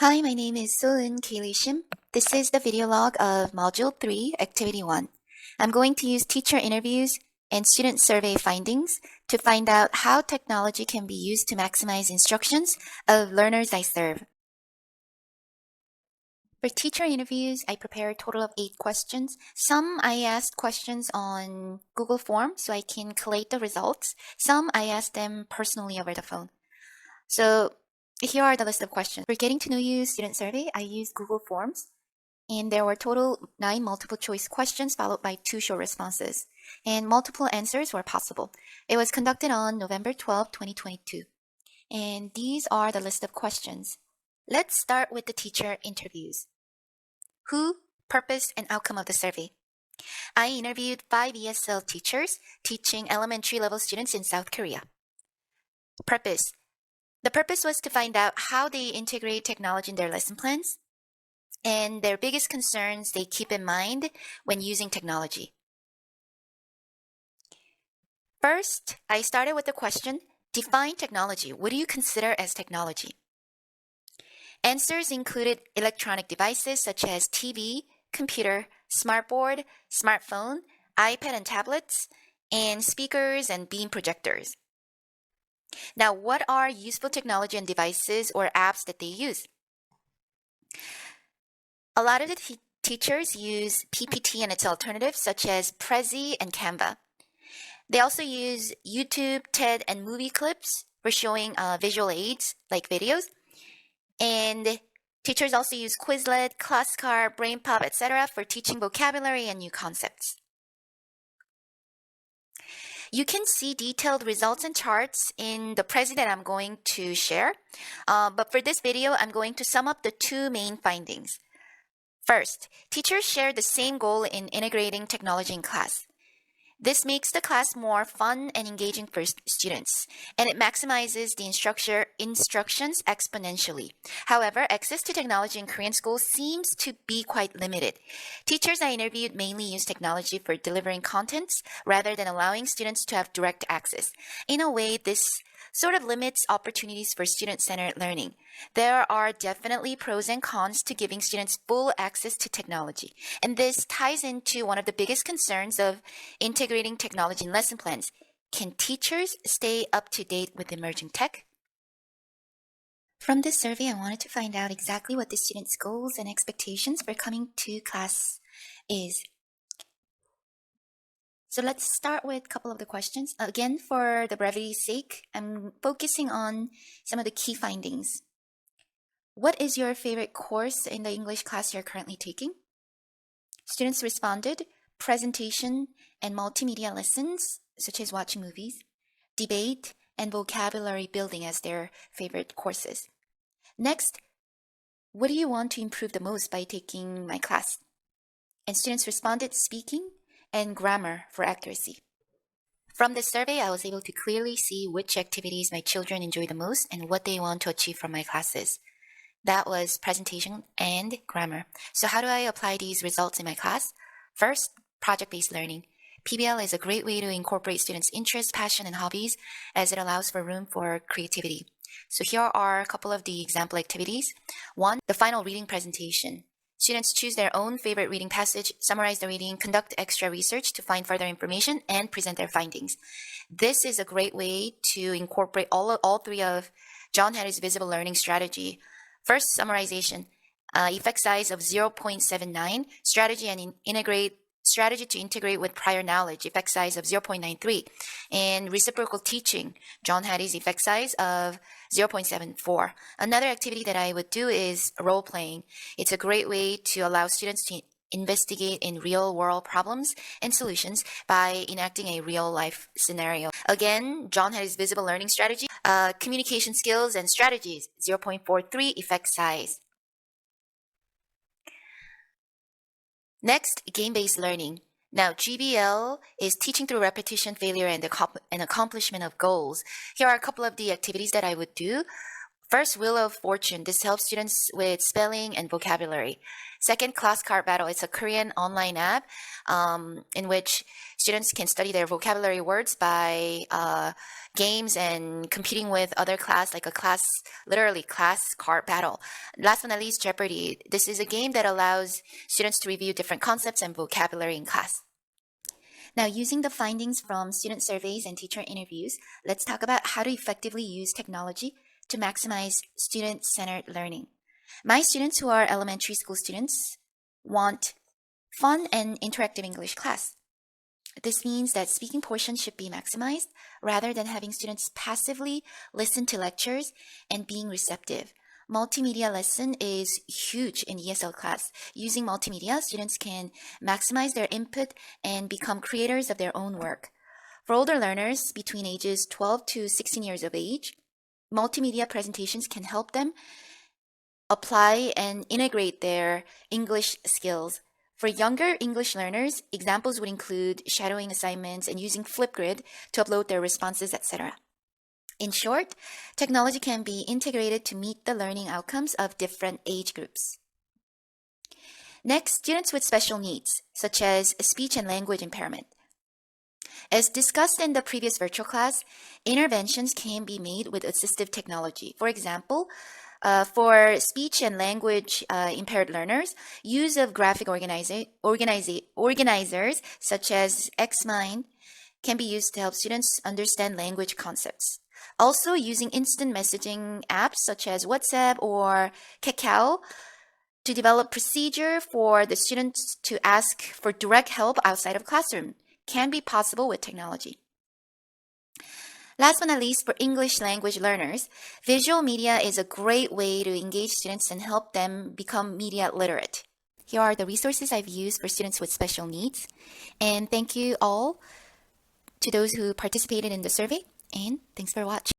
Hi, my name is Soon Kaylee Shim. This is the video log of Module 3, Activity 1. I'm going to use teacher interviews and student survey findings to find out how technology can be used to maximize instructions of learners I serve. For teacher interviews, I prepare a total of 8 questions. Some I asked questions on Google Forms so I can collate the results. Some I asked them personally over the phone. So here are the list of questions. For getting to know you student survey, I used Google Forms, and there were total 9 multiple choice questions followed by 2 short responses, and multiple answers were possible. It was conducted on November 12, 2022. And these are the list of questions. Let's start with the teacher interviews. Who, purpose, and outcome of the survey. I interviewed 5 ESL teachers teaching elementary level students in South Korea. Purpose. The purpose was to find out how they integrate technology in their lesson plans and their biggest concerns they keep in mind when using technology. First, I started with the question, define technology. What do you consider as technology? Answers included electronic devices such as TV, computer, smartboard, smartphone, iPad and tablets, and speakers and beam projectors. Now, what are useful technology and devices or apps that they use? A lot of the teachers use PPT and its alternatives such as Prezi and Canva. They also use YouTube, TED, and movie clips for showing visual aids like videos. And teachers also use Quizlet, ClassCard, BrainPop, etc. for teaching vocabulary and new concepts. You can see detailed results and charts in the Prezi that I'm going to share. But for this video, I'm going to sum up the 2 main findings. First, teachers share the same goal in integrating technology in class. This makes the class more fun and engaging for students, and it maximizes the instructions exponentially. However, access to technology in Korean schools seems to be quite limited. Teachers I interviewed mainly use technology for delivering contents rather than allowing students to have direct access. In a way, this sort of limits opportunities for student-centered learning. There are definitely pros and cons to giving students full access to technology, and this ties into one of the biggest concerns of integrating technology in lesson plans. Can teachers stay up to date with emerging tech? From this survey, I wanted to find out exactly what the students' goals and expectations for coming to class is. So let's start with a couple of the questions. Again, for the brevity's sake, I'm focusing on some of the key findings. What is your favorite course in the English class you're currently taking? Students responded, presentation and multimedia lessons, such as watching movies, debate, and vocabulary building as their favorite courses. Next, what do you want to improve the most by taking my class? And students responded, speaking and grammar for accuracy. From this survey, I was able to clearly see which activities my children enjoy the most and what they want to achieve from my classes. That was presentation and grammar. So how do I apply these results in my class? First, project-based learning. PBL is a great way to incorporate students' interests, passion, and hobbies as it allows for room for creativity. So here are a couple of the example activities. 1, the final reading presentation. Students choose their own favorite reading passage, summarize the reading, conduct extra research to find further information, and present their findings. This is a great way to incorporate all 3 of John Hattie's visible learning strategy. First, summarization. Effect size of 0.79, strategy to integrate with prior knowledge, effect size of 0.93, and reciprocal teaching, John Hattie's effect size of 0.74. Another activity that I would do is role playing. It's a great way to allow students to investigate in real world problems and solutions by enacting a real life scenario. Again, John Hattie's visible learning strategy, communication skills and strategies, 0.43 effect size. Next, game-based learning. Now, GBL is teaching through repetition, failure, and accomplishment of goals. Here are a couple of the activities that I would do. First, Wheel of Fortune. This helps students with spelling and vocabulary. Second, Class Card Battle. It's a Korean online app in which students can study their vocabulary words by games and competing with other class, like a class, literally class card battle. Last but not least, Jeopardy. This is a game that allows students to review different concepts and vocabulary in class. Now, using the findings from student surveys and teacher interviews, let's talk about how to effectively use technology to maximize student-centered learning. My students who are elementary school students want fun and interactive English class. This means that speaking portions should be maximized rather than having students passively listen to lectures and being receptive. Multimedia lesson is huge in ESL class. Using multimedia, students can maximize their input and become creators of their own work. For older learners between ages 12 to 16 years of age, multimedia presentations can help them apply and integrate their English skills. For younger English learners, examples would include shadowing assignments and using Flipgrid to upload their responses, etc. In short, technology can be integrated to meet the learning outcomes of different age groups. Next, students with special needs, such as speech and language impairment. As discussed in the previous virtual class, interventions can be made with assistive technology. For example, for speech and language impaired learners, use of graphic organizers such as Xmind can be used to help students understand language concepts. Also, using instant messaging apps such as WhatsApp or Kakao to develop procedure for the students to ask for direct help outside of classroom can be possible with technology. Last but not least, for English language learners, visual media is a great way to engage students and help them become media literate. Here are the resources I've used for students with special needs. And thank you all to those who participated in the survey, and thanks for watching.